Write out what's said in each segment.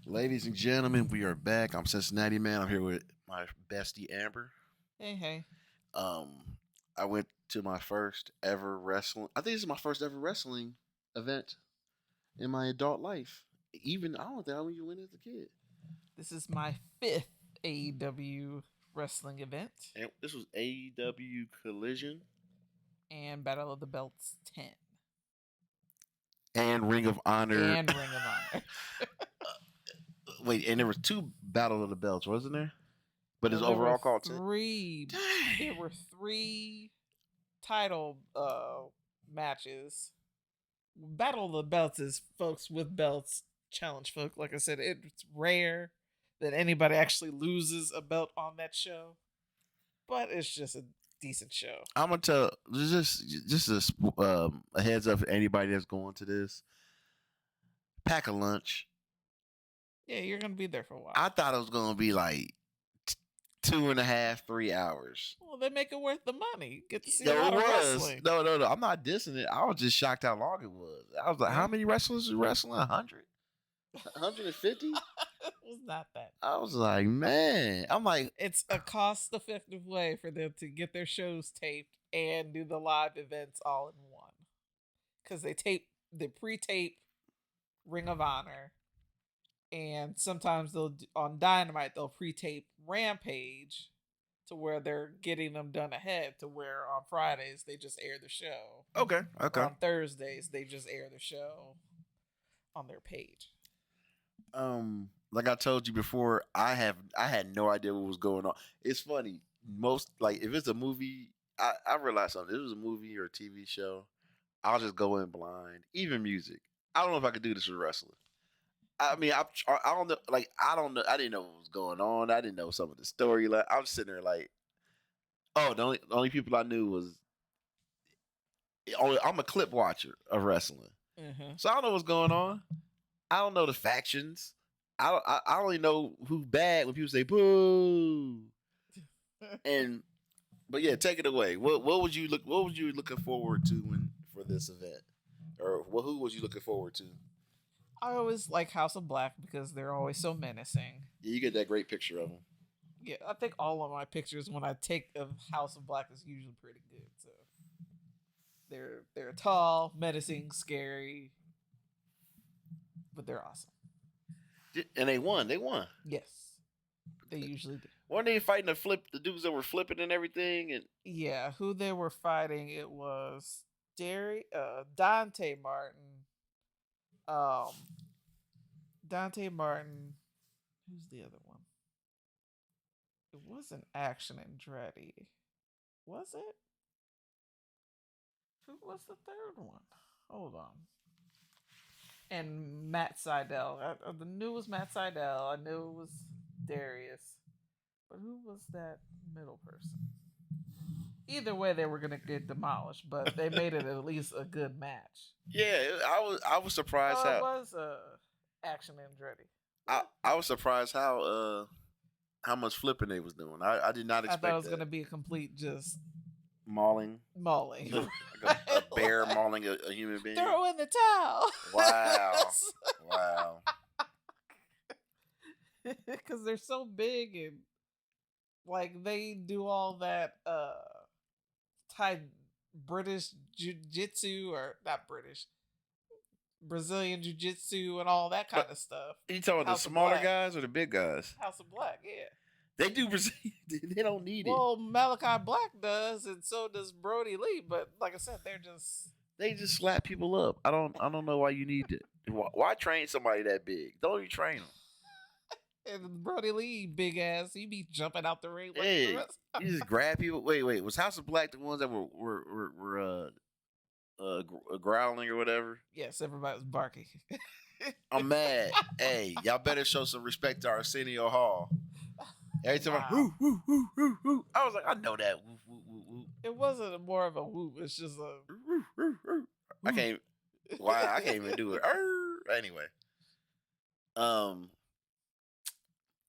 Ladies and gentlemen, we are back. I'm Cincinnati Man. I'm here with my bestie Amber. Hey, hey. Um, I went to my first ever wrestling. I think this is my first ever wrestling event in my adult life. Even I don't think I even went as a kid. This is my fifth AEW wrestling event And this was AEW Collision and Battle of the Belts 10 and Ring of Honor. and Ring of Honor. Wait, and there was two Battle of the Belts, wasn't there? But No, it's there were overall called 10. three. Dang. There were three title matches. Battle of the Belts is folks with belts challenge folk. Like I said, it's rare that anybody actually loses a belt on that show, but it's just a decent show. I'm gonna tell just a heads up for anybody that's going to this. Pack a lunch. Yeah, you're gonna be there for a while. I thought it was gonna be like 2.5, 3 hours. Well, they make it worth the money. Get to see No, a lot it of was. wrestling. No. I'm not dissing it. I was just shocked how long it was. I was like, how many wrestlers are wrestling? 100? 150? It was not that. I was like, man. I'm like, It's a cost-effective way for them to get their shows taped and do the live events all in one. Because they pre-tape Ring of Honor, and sometimes on Dynamite they'll pre-tape Rampage to where they're getting them done ahead. To where on Fridays they just air the show. okay. On Thursdays they just air the show on their page. Like I told you before, I had no idea what was going on. It's funny. Most like if it's a movie, I realized something. If it was a movie or a TV show, I'll just go in blind. Even music. I don't know if I could do this with wrestling. I mean, I don't know. Like I don't know. I didn't know what was going on. I didn't know some of the story. Like I was sitting there like, oh, the only people I knew was I'm a clip watcher of wrestling, so I don't know what's going on. I don't know the factions. I only know who's bad when people say boo. But yeah, take it away. What was you looking forward to for this event, or who was you looking forward to? I always like House of Black because they're always so menacing. Yeah, you get that great picture of them. Yeah, I think all of my pictures when I take of House of Black is usually pretty good. So they're tall, menacing, scary, but they're awesome. And they won. They won. Yes, they usually do. Weren't they fighting the dudes that were flipping and everything? And yeah, who they were fighting? It was Dante Martin. Dante Martin. Who's the other one? It wasn't Action Andretti. Was it? Who was the third one? Hold on. And Matt Seidel. The knew it was Matt Seidel. I knew it was Darius. But who was that middle person? Either way, they were gonna get demolished, but they made it at least a good match. Yeah, I was surprised how it was Action Andretti. I was surprised how much flipping they was doing. I did not expect. I thought it was gonna be a complete just mauling. Like a bear mauling a human being. Throw in the towel. Wow. Because they're so big and like they do all that Thai British jiu-jitsu, or not British, Brazilian jiu-jitsu and all that kind of stuff. You talking about the smaller guys or the big guys? House of Black, yeah. They do Brazilian. They don't need it. Well, Malachi Black does, and so does Brody Lee. But like I said, they just slap people up. I don't know why you need it. Why train somebody that big? Don't you train them? And Brody Lee, big ass, he be jumping out the ring. Hey, you just grab people. Wait, was House of Black the ones that were growling or whatever? Yes, everybody was barking. I'm mad. Hey, y'all better show some respect to Arsenio Hall. Every time wow. woo, I was like, I know that. Woo. It wasn't more of a woo. It's just a woo. I can't even do it. Anyway,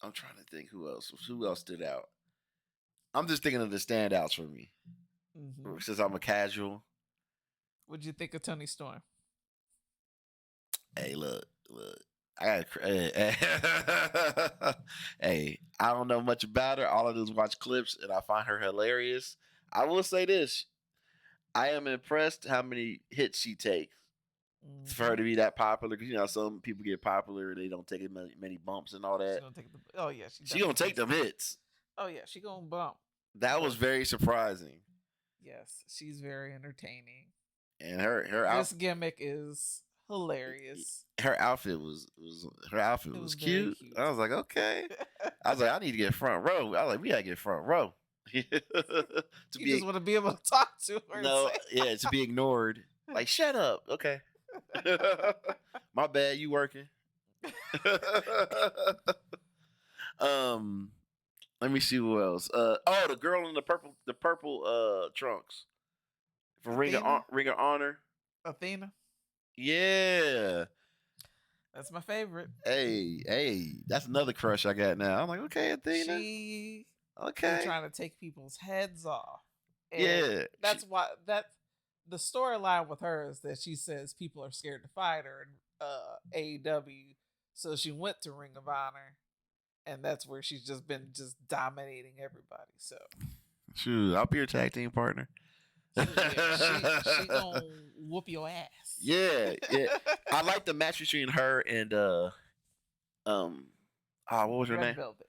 I'm trying to think who else stood out. I'm just thinking of the standouts for me. Since I'm a casual. What'd you think of Toni Storm? Hey, look. I got hey, I don't know much about her. All I do is watch clips, and I find her hilarious. I will say this: I am impressed how many hits she takes for her to be that popular. Because some people get popular and they don't take as many bumps and all She that. gonna take the. Oh yeah, She gonna take them hits. Oh yeah, she gonna bump. That was very surprising. Yes, she's very entertaining. And her this gimmick is hilarious. Her outfit was cute. I was like, okay. I was like, I need to get front row. I was like, we gotta get front row. You just want to be able to talk to her. No, yeah, to be ignored. Like, shut up. Okay. My bad. You working? Let me see who else. The girl in the purple trunks for Ring of Honor. Athena. Yeah. That's my favorite. Hey, that's another crush I got now. I'm like, okay, Athena. She okay. trying to take people's heads off. And yeah. That's why the storyline with her is that she says people are scared to fight her in AEW. So she went to Ring of Honor, and that's where she's just been dominating everybody. So shoot, I'll be your tag team partner. She gonna whoop your ass. Yeah. I like the match between her and what was her name? Velvet.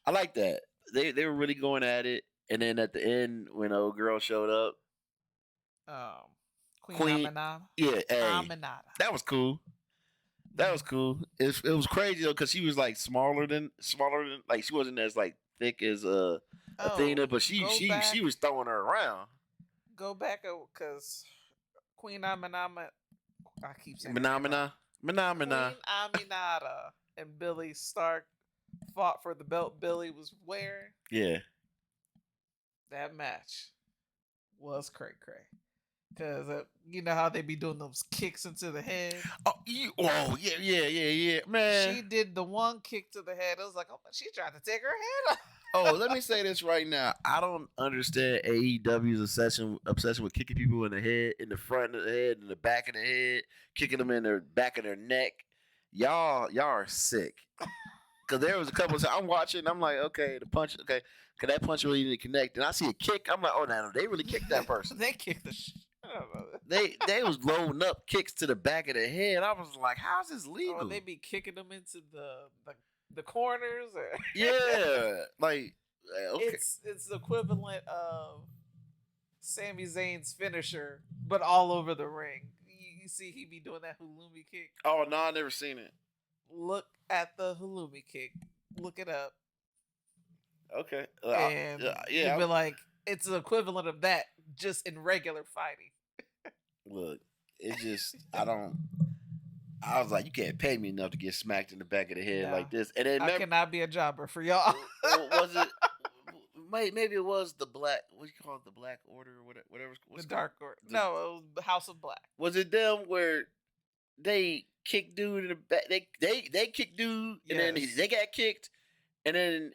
I like that. They were really going at it, and then at the end when old girl showed up, QUEENAMINATA. Yeah, that was cool. That was cool. It was crazy though because she was like smaller than like she wasn't as like thick as Athena, but she was throwing her around. Go back because QUEENAMINATA. I keep saying Queen Aminata and Billy Stark fought for the belt Billy was wearing. Yeah. That match was cray. Because you know how they be doing those kicks into the head? Yeah, man. She did the one kick to the head. It was like, oh, she tried to take her head off. Oh, let me say this right now. I don't understand AEW's obsession with kicking people in the head, in the front of the head, in the back of the head, kicking them in the back of their neck. Y'all are sick. Because there was a couple of times I'm watching, and I'm like, okay, the punch, okay, because that punch really didn't connect. And I see a kick, I'm like, oh, no, they really kicked that person. They kicked the shit. They was loading up kicks to the back of the head. I was like, how's this legal? Or they be kicking them into the corners. Or yeah, like okay. It's the equivalent of Sami Zayn's finisher, but all over the ring. You see, he be doing that halloumi kick. Oh no, I never seen it. Look at the halloumi kick. Look it up. Okay, and you'll be like, it's the equivalent of that, just in regular fighting. Look, it just I was like, you can't pay me enough to get smacked in the back of the head like this. And then I cannot be a jobber for y'all. Was it? Maybe it was the black. What do you call it? The Black Order or whatever. The Dark Order. No, it was the House of Black. Was it them where they kicked dude in the back? They kicked dude, and then they got kicked, and then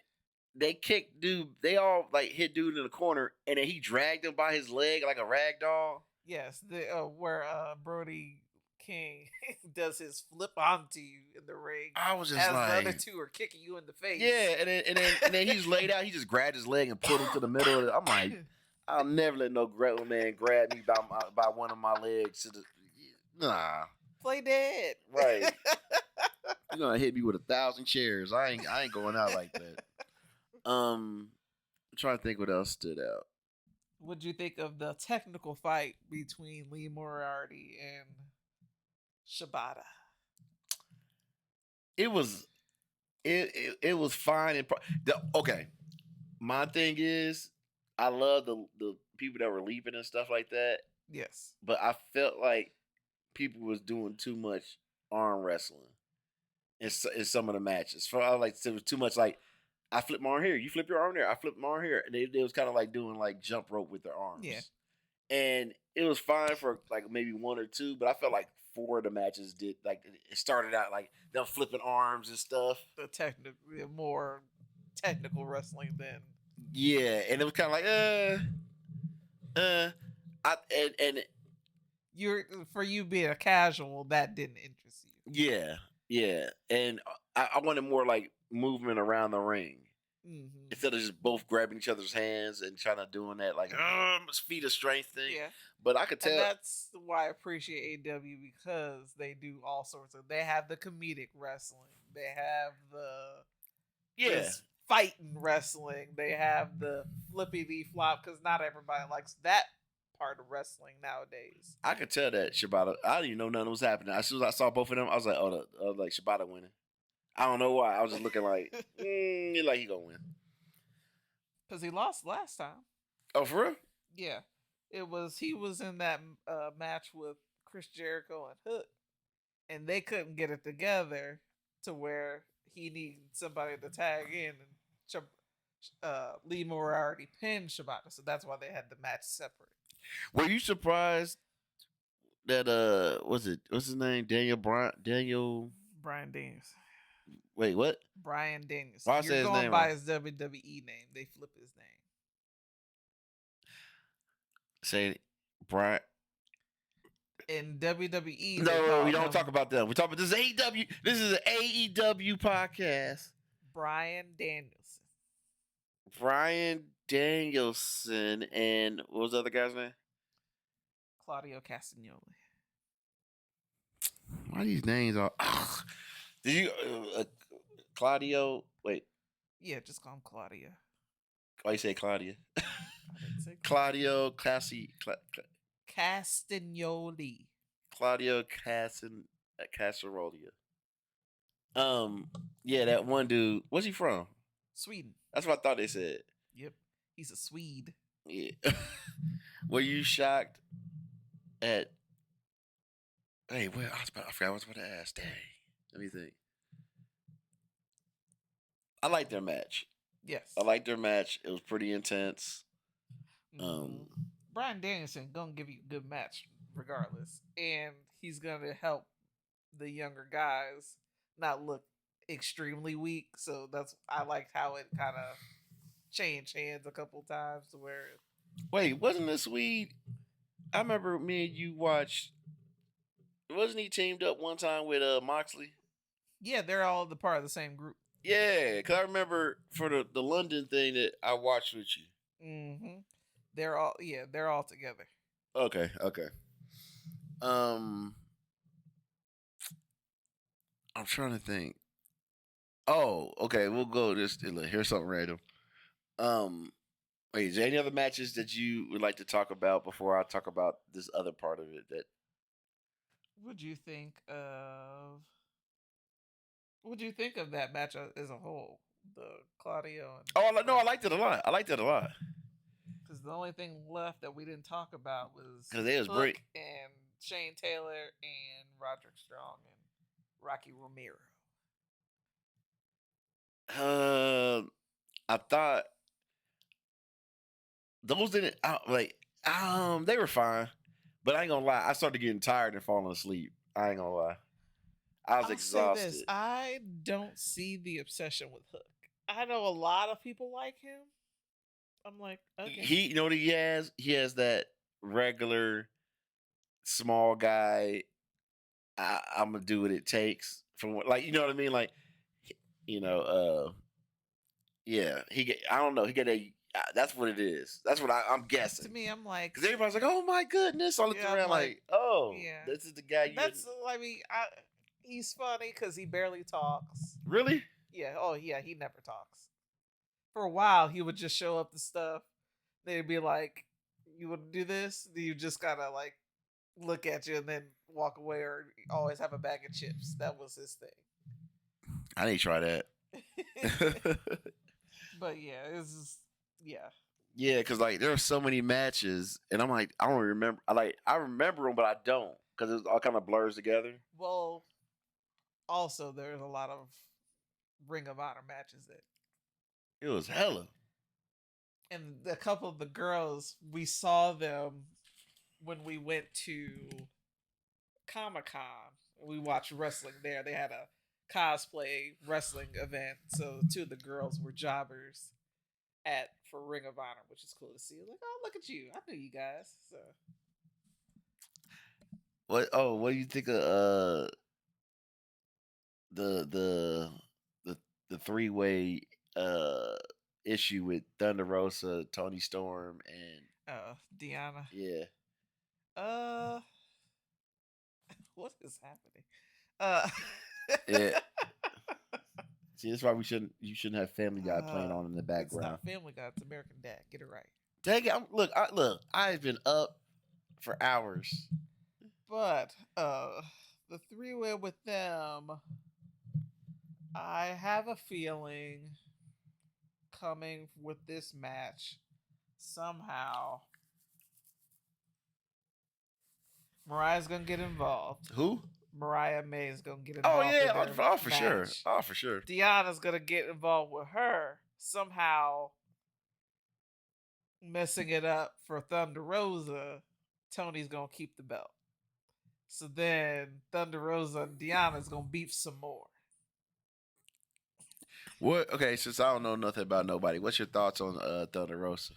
they kicked dude. They all like hit dude in the corner, and then he dragged him by his leg like a rag doll. Yes, where Brody King does his flip onto you in the ring. I was just as like, the other two are kicking you in the face. Yeah, and then he's laid out. He just grabbed his leg and put him to the middle of it. I'm like, I'll never let no grown man grab me by one of my legs. Nah, play dead. Right. You're gonna hit me with 1,000 chairs. I ain't going out like that. I'm trying to think what else stood out. What'd you think of the technical fight between Lee Moriarty and Shibata? It was fine. Okay, my thing is, I love the people that were leaping and stuff like that. Yes, but I felt like people was doing too much arm wrestling in some of the matches. For I like it was too much like. I flip my arm here. You flip your arm there. I flip my arm here. And they was kind of like doing like jump rope with their arms. Yeah. And it was fine for like maybe one or two, but I felt like 4 of the matches did like it started out like them flipping arms and stuff. The more technical wrestling than. Yeah, and it was kind of like, you're for you being a casual, that didn't interest you. Yeah. Yeah, and I wanted more like movement around the ring Mm-hmm. instead of just both grabbing each other's hands and trying to doing that like speed of strength thing. Yeah. But I could And tell. that's why I appreciate AEW, because they do all sorts of. They have the comedic wrestling. They have Yeah, this fighting wrestling. They have the flippity flop, because not everybody likes that part of wrestling nowadays. I could tell that Shibata. I didn't even know nothing was happening. As soon as I saw both of them, I was like, "Oh, like Shibata winning." I don't know why. I was just looking like, like he gonna win. Because he lost last time. Oh, for real? Yeah, he was in that match with Chris Jericho and Hook, and they couldn't get it together to where he needed somebody to tag in, and Lee Moriarty pinned Shibata, so that's why they had the match separate. Were you surprised that what's his name? Brian Daniels. Wait, what? Brian Daniels. Why I You're say his going name by wrong? his WWE name. They flip his name. Say Brian. In WWE, No, we don't talk about them. We talk about this is AEW. This is an AEW podcast. Brian Danielson. Brian Danielson and what was the other guy's name? Claudio Castagnoli. Why these names are? Did you Claudio? Wait, Yeah, just call him Claudio. why you say Claudia? I didn't say Claudio Castagnoli. Claudio Casarolia. Yeah, that one dude. Where's he from? Sweden. That's what I thought they said. Yep, he's a Swede. Yeah. Were you shocked at? Hey, well, I forgot what I was about to ask. Dang, let me think. I liked their match. Yes, I liked their match. It was pretty intense. Brian Danielson gonna give you a good match regardless, and he's gonna help the younger guys not look extremely weak. So I liked how it kind of changed hands a couple times to where. Wait, wasn't this Swede? I remember me and you watched. Wasn't he teamed up one time with Moxley? Yeah, they're all the part of the same group. Yeah, because I remember for the London thing that I watched with you. Mm-hmm. They're all together. Okay. I'm trying to think. Oh, okay. We'll go. Here's something random. Wait, is there any other matches that you would like to talk about before I talk about this other part of it? What'd you think of that match as a whole? The Claudio and I liked it a lot. because the only thing left that we didn't talk about was because they was Hook great. and Shane Taylor and Roderick Strong and Rocky Romero. I thought those didn't they were fine, but I ain't gonna lie. I started getting tired and falling asleep. I ain't gonna lie. I was exhausted. Say this, I don't see the obsession with Hook. I know a lot of people like him. I'm like, okay. You know what he has? He has that regular small guy. I'm gonna do what it takes from like you know what I mean. Like yeah. I don't know. He got a. That's what it is. That's what I'm guessing. To me, I'm like, because everybody's like, "Oh my goodness!" I looked around like, "Oh, yeah, this is the guy." He's funny because he barely talks. Really? Yeah. Oh yeah, he never talks. For a while, he would just show up to stuff. They'd be like, "You would do this?" You just gotta like look at you and then walk away, or always have a bag of chips. That was his thing. I need to try that. But yeah, it's just yeah. Yeah, because like there are so many matches, and I'm like, I don't remember. I remember them, but I don't because it all kind of blurs together. Well, also there's a lot of Ring of Honor matches that it was hella. And a couple of the girls, we saw them when we went to Comic-Con. We watched wrestling there. They had a cosplay wrestling event, so two of the girls were jobbers for Ring of Honor, which is cool to see. Like, oh, look at you! I knew you guys. So, what do you think of the the the 3-way issue with Thunder Rosa, Toni Storm, and Deanna. yeah. Uh, what is happening? Uh, Yeah. See, that's why you shouldn't have Family Guy playing on in the it's background. not Family Guy. It's American Dad. Get it right. Dang it! Look, I've been up for hours. But the 3-way with them, I have a feeling coming with this match somehow Mariah's gonna get involved. Who? Mariah May is gonna get Oh involved. yeah, for sure. Oh, for sure. Deanna's gonna get involved with her somehow, messing it up for Thunder Rosa. Tony's gonna keep the belt. So then Thunder Rosa and Deanna's gonna beef some more. What? Okay, since I don't know nothing about nobody, what's your thoughts on Thunder Rosa?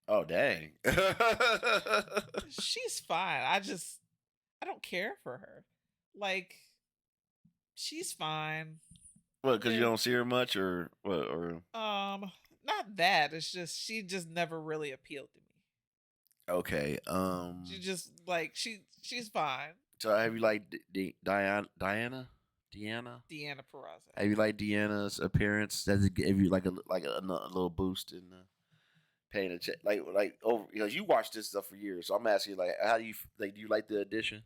Oh dang. She's fine. I don't care for her. Like, she's fine. What? Because you don't see her much, or what? Or not that. It's just she just never really appealed to me. okay. She just like she's fine. So have you liked Diana? Deanna Purrazzo. Have you liked Deanna's appearance? Does it give you like a little boost in paying attention? Like over, you watched this stuff for years. So I'm asking you, like, how do you like? Do you like the addition?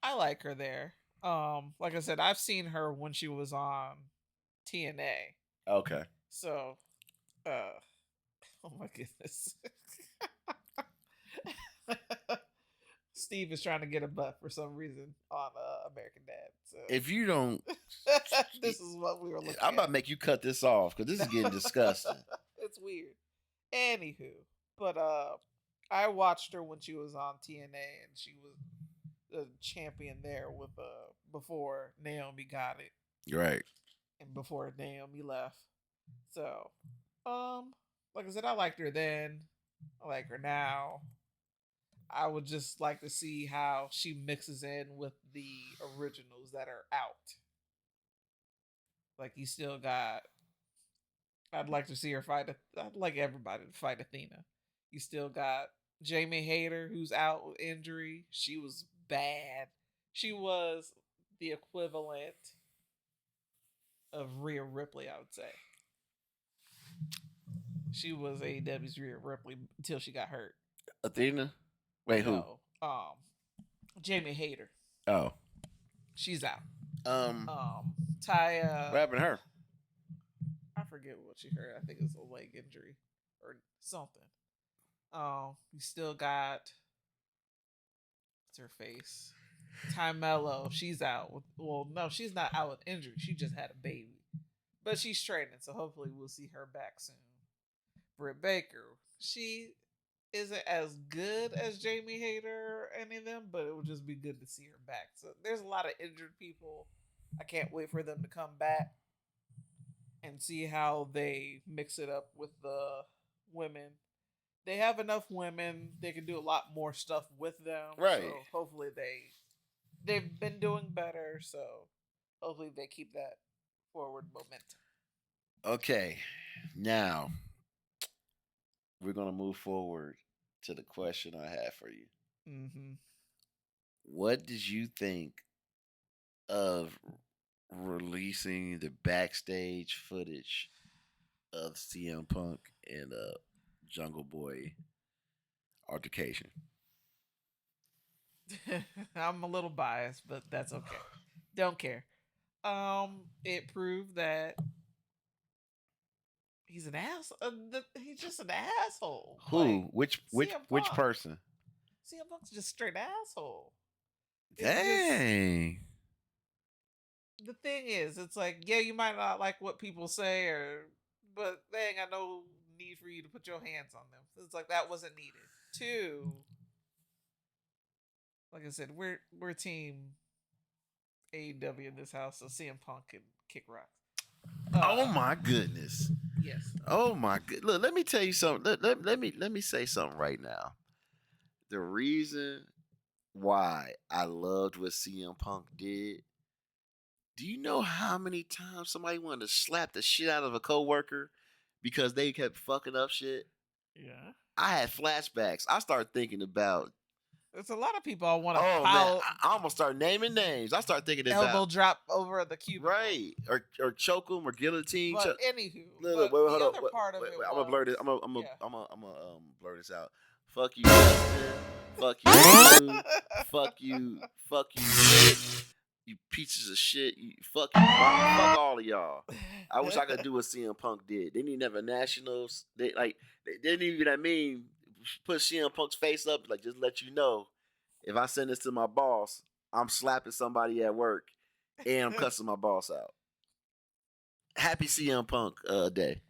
I like her there. Like I said, I've seen her when she was on TNA. Okay. So, oh my goodness. Steve is trying to get a butt for some reason on American Dad. So If you don't, this is what we were looking I'm about to make you cut this off because this is getting disgusting. It's weird. Anywho, but I watched her when she was on TNA and she was the champion there with before Naomi got it. Right. And before Naomi left. So, like I said, I liked her then. I like her now. I would just like to see how she mixes in with the originals that are out. Like, you still got. I'd like to see her fight. I'd like everybody to fight Athena. You still got Jamie Hayter, who's out with injury. She was bad. She was the equivalent of Rhea Ripley, I would say. She was AEW's Rhea Ripley until she got hurt. Athena? Wait, who? Jamie Hayter. Oh. She's out. Taya. What happened to her? I forget what she hurt. I think it was a leg injury or something. We still got what's her face? Ty Mello. She's out. Well, no, she's not out with injury. She just had a baby, but she's training, so hopefully we'll see her back soon. Britt Baker. She isn't as good as Jamie Hayter or any of them, but it would just be good to see her back. So there's a lot of injured people. I can't wait for them to come back and see how they mix it up with the women. They have enough women. They can do a lot more stuff with them. Right. So hopefully they've been doing better. So hopefully they keep that forward momentum. Okay. Now we're going to move forward to the question I have for you. Mm-hmm. What did you think of releasing the backstage footage of CM Punk and Jungle Boy altercation? I'm a little biased, but that's okay. Don't care. It proved that he's an ass. He's just an asshole. Who? Like, which person? CM Punk's just straight asshole. Dang. The thing is, it's like, yeah, you might not like what people say, but they ain't got no need for you to put your hands on them. It's like that wasn't needed. Two, like I said, we're team AEW in this house, so CM Punk can kick rocks. Oh my goodness. Yes. Oh my good. Look, let me tell you something. Let me say something right now. The reason why I loved what CM Punk did. Do you know how many times somebody wanted to slap the shit out of a coworker because they kept fucking up shit? Yeah. I had flashbacks. I started thinking about, There's a lot of people I want to oh man, pile I almost started naming names. I started thinking elbow about, drop over the cubicle. right, or choke them or guillotine. But anywho, Look, but wait, the hold on. other part of it I'm gonna blur this. I'm gonna yeah. blur this out. Fuck you, Justin. Fuck you, Drew. Fuck you. Fuck you, Rick. You pieces of shit. Fuck you. Fuck all of y'all. I wish I could do what CM Punk did. They didn't have a nationals. They didn't even. I mean, put CM Punk's face up. Like, just let you know, if I send this to my boss, I'm slapping somebody at work, and I'm cussing my boss out. Happy CM Punk day.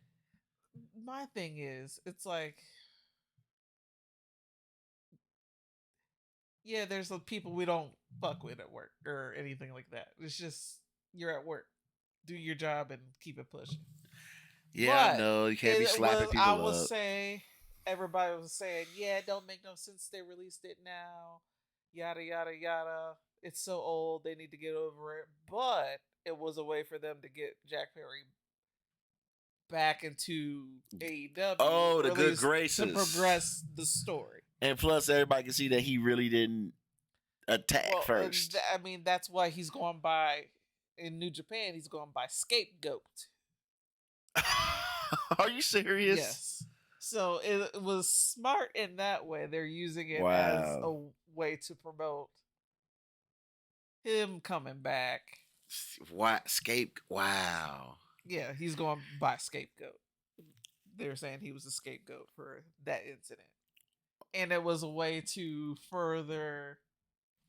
My thing is, it's like, yeah, there's some people we don't fuck with at work or anything like that. It's just you're at work, do your job and keep it pushing. Yeah, But I know you can't be slapping people I up. would say everybody was saying, yeah, it don't make no sense they released it now, yada yada yada. It's so old, they need to get over it. But it was a way for them to get Jack Perry back into AEW. Oh, the good to graces. progress the story. And plus, everybody can see that he really didn't attack first. I mean, that's why he's going by, in New Japan, he's going by Scapegoat. Are you serious? Yes. So it was smart in that way. They're using it Wow. as a way to promote him coming back. What Wow. Yeah, he's going by Scapegoat. They're saying he was a scapegoat for that incident. And it was a way to further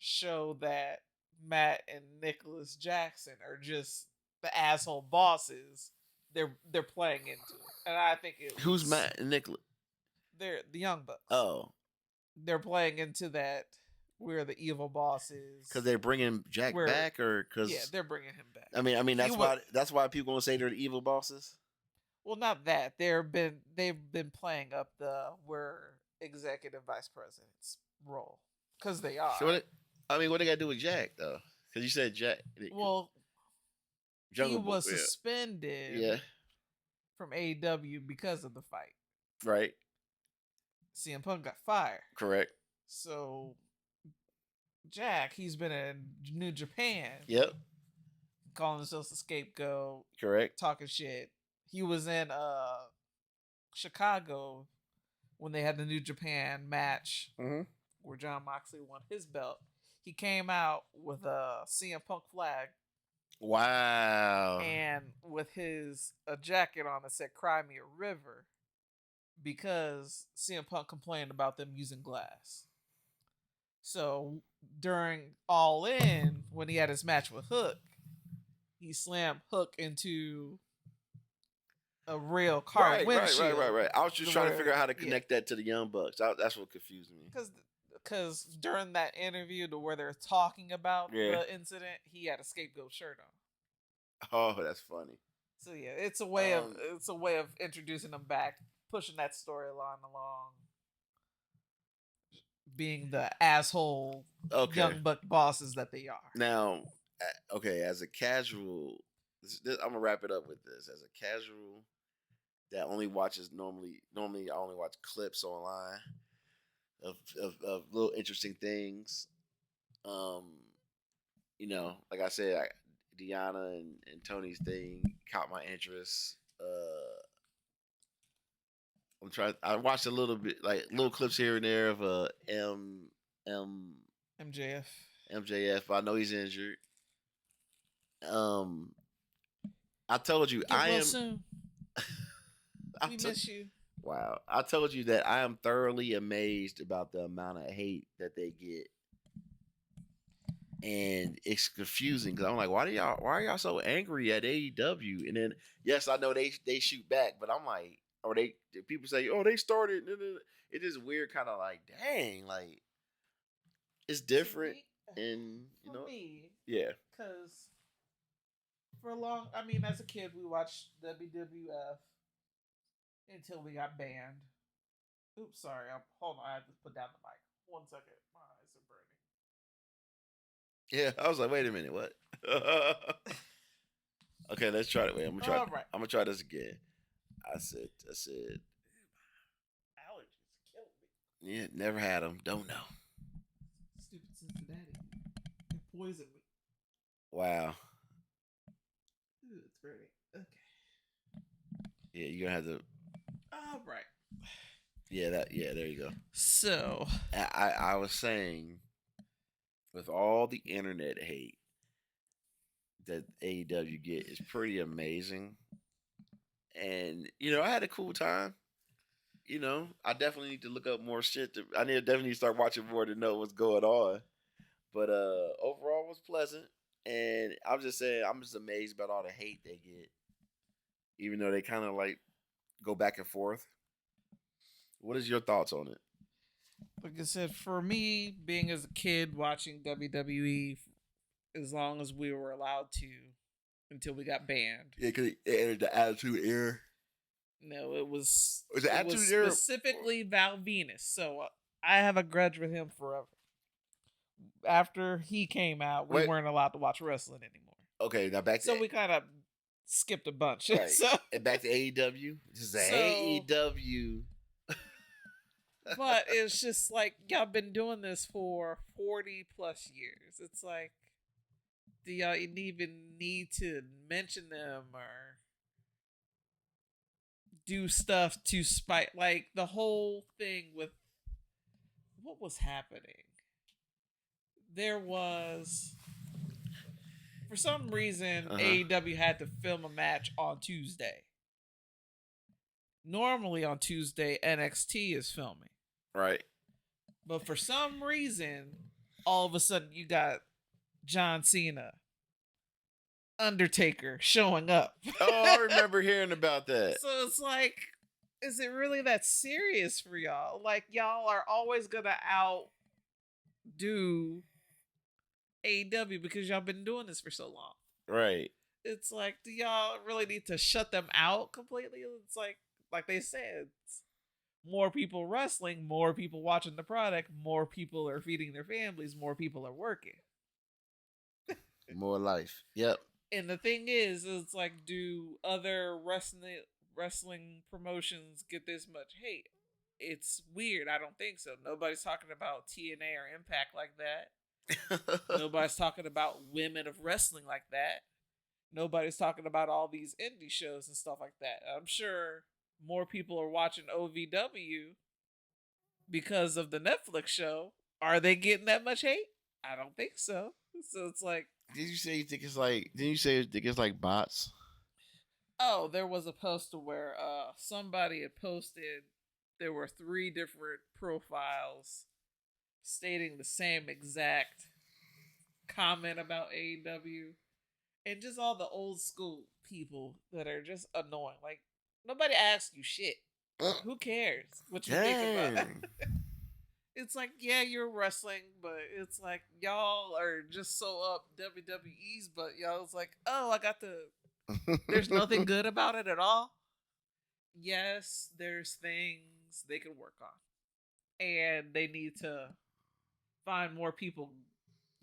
show that Matt and Nicholas Jackson are just the asshole bosses. They're playing into it, and I think it. Who's Matt and Nicholas? They're the Young Bucks. Oh, they're playing into that. We're the evil bosses because they're bringing Jack back, or because they're bringing him back. I mean that's why people gonna say they're the evil bosses. Well, not that they've been playing up the we're executive vice president's role because they are. So what they got to do with Jack though? Because you said Jack. Well, Jungle he was suspended from AEW because of the fight. Right. CM Punk got fired. Correct. So Jack, he's been in New Japan. Yep. Calling himself a scapegoat. Correct. Talking shit. He was in Chicago when they had the New Japan match where John Moxley won his belt. He came out with a CM Punk flag. Wow. And with his a jacket on that said "Cry Me a River," because CM Punk complained about them using glass. So during All In, when he had his match with Hook, he slammed Hook into a real car windshield. Right. I was just trying to figure out how to connect that to the Young Bucks. That's what confused me. Because during that interview to where they're talking about the incident, he had a scapegoat shirt on. Oh, that's funny. So yeah, it's a way of introducing them back, pushing that storyline along, being the asshole young buck bosses that they are. Now, as a casual, I'm gonna wrap it up with this. As a casual that only watches normally I only watch clips online of little interesting things. Like I said, Deanna and Tony's thing caught my interest. I watched a little bit, like little clips here and there of MJF, but I know he's injured. I told you Get well soon. We miss you. Wow. I told you that I am thoroughly amazed about the amount of hate that they get. And it's confusing because I'm like, why are y'all so angry at AEW? And then, yes, I know they shoot back, but I'm like, or people say, oh, they started. It is weird, kind of like, dang, like it's different. And for me, yeah, because as a kid, we watched WWF until we got banned. Oops, sorry. Hold on, I have to put down the mic. 1 second. My eyes are burning. Yeah, I was like, wait a minute, what? Okay, let's try it. Wait, I'm gonna try. All right. I'm gonna try this again. I said, Allergies kill me. yeah, never had them. Don't know. Stupid Cincinnati. It poisoned me. Wow. Ooh, it's burning. Okay. Yeah, you're gonna have to. All right. Yeah, that. Yeah, there you go. So I was saying, with all the internet hate that AEW get is pretty amazing, and I had a cool time. I definitely need to look up more shit. I definitely start watching more to know what's going on. But overall, it was pleasant, and I'm just saying, I'm just amazed about all the hate they get, even though they kind of like go back and forth. What is your thoughts on it? like I said, for me, being as a kid watching WWE as long as we were allowed to until we got banned. Yeah, because it entered the Attitude Era. No, it was the Attitude Era specifically Val Venus. So I have a grudge with him forever. After he came out, we weren't allowed to watch wrestling anymore. Okay, now back to so we kind of skipped a bunch. Right. So, and back to AEW. This is AEW. But it's just like y'all been doing this for 40 plus years. It's like, do y'all even need to mention them or do stuff to spite? Like the whole thing with what was happening. There was, for some reason, AEW had to film a match on Tuesday. Normally on Tuesday, NXT is filming. Right. But for some reason, all of a sudden you got John Cena, Undertaker showing up. Oh, I remember hearing about that. So it's like, is it really that serious for y'all? Like, y'all are always going to outdo AEW because y'all been doing this for so long. Right. It's like, do y'all really need to shut them out completely? It's like they said, more people wrestling, more people watching the product, more people are feeding their families, more people are working. More life. Yep. And the thing is, it's like, do other wrestling promotions get this much hate? It's weird. I don't think so. Nobody's talking about TNA or Impact like that. Nobody's talking about women of wrestling like that. Nobody's talking about all these indie shows and stuff like that. I'm sure more people are watching OVW because of the Netflix show. Are they getting that much hate? I don't think so. So it's like, did you say you think it's like? Didn't you say you think it's like bots? Oh, there was a poster where somebody had posted. There were 3 different profiles stating the same exact comment about AEW, and just all the old school people that are just annoying. Like, nobody asks you shit. Who cares what you think about? It's like, yeah, you're wrestling, but it's like y'all are just so up WWE's, but y'all's like, oh, I got the. There's nothing good about it at all. Yes, there's things they can work on, and they need to find more people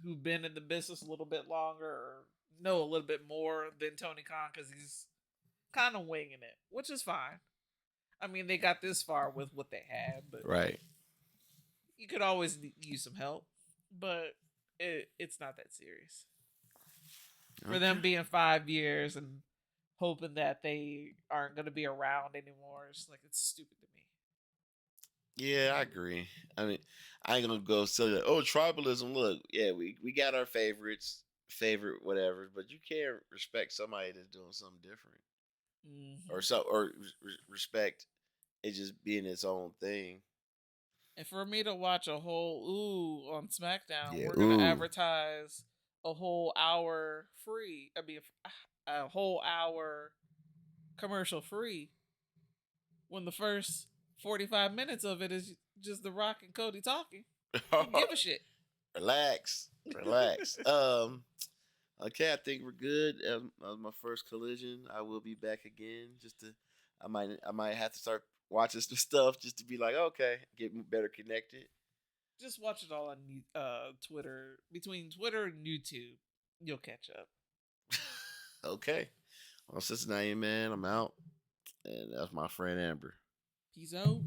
who've been in the business a little bit longer or know a little bit more than Tony Khan, because he's kind of winging it, which is fine. I mean, they got this far with what they had, but right. You could always use some help, but it's not that serious. Okay. For them being 5 years and hoping that they aren't going to be around anymore, it's like, it's stupid to me. Yeah, I agree. I mean, I ain't gonna go say that. Oh, tribalism. Look, yeah, we got our favorite whatever, but you can't respect somebody that's doing something different, or respect it just being its own thing. And for me to watch a whole on SmackDown, we're gonna advertise a whole hour free. I mean, a whole hour commercial free. When the first 45 minutes of it is just The Rock and Cody talking. Give a shit. Relax. Okay, I think we're good. My first collision. I will be back again. I might have to start watching some stuff just to be like, okay, get better connected. Just watch it all on Twitter. Between Twitter and YouTube, you'll catch up. Okay. Well, Cincinnati, man, I'm out. And that's my friend Amber. Peace out.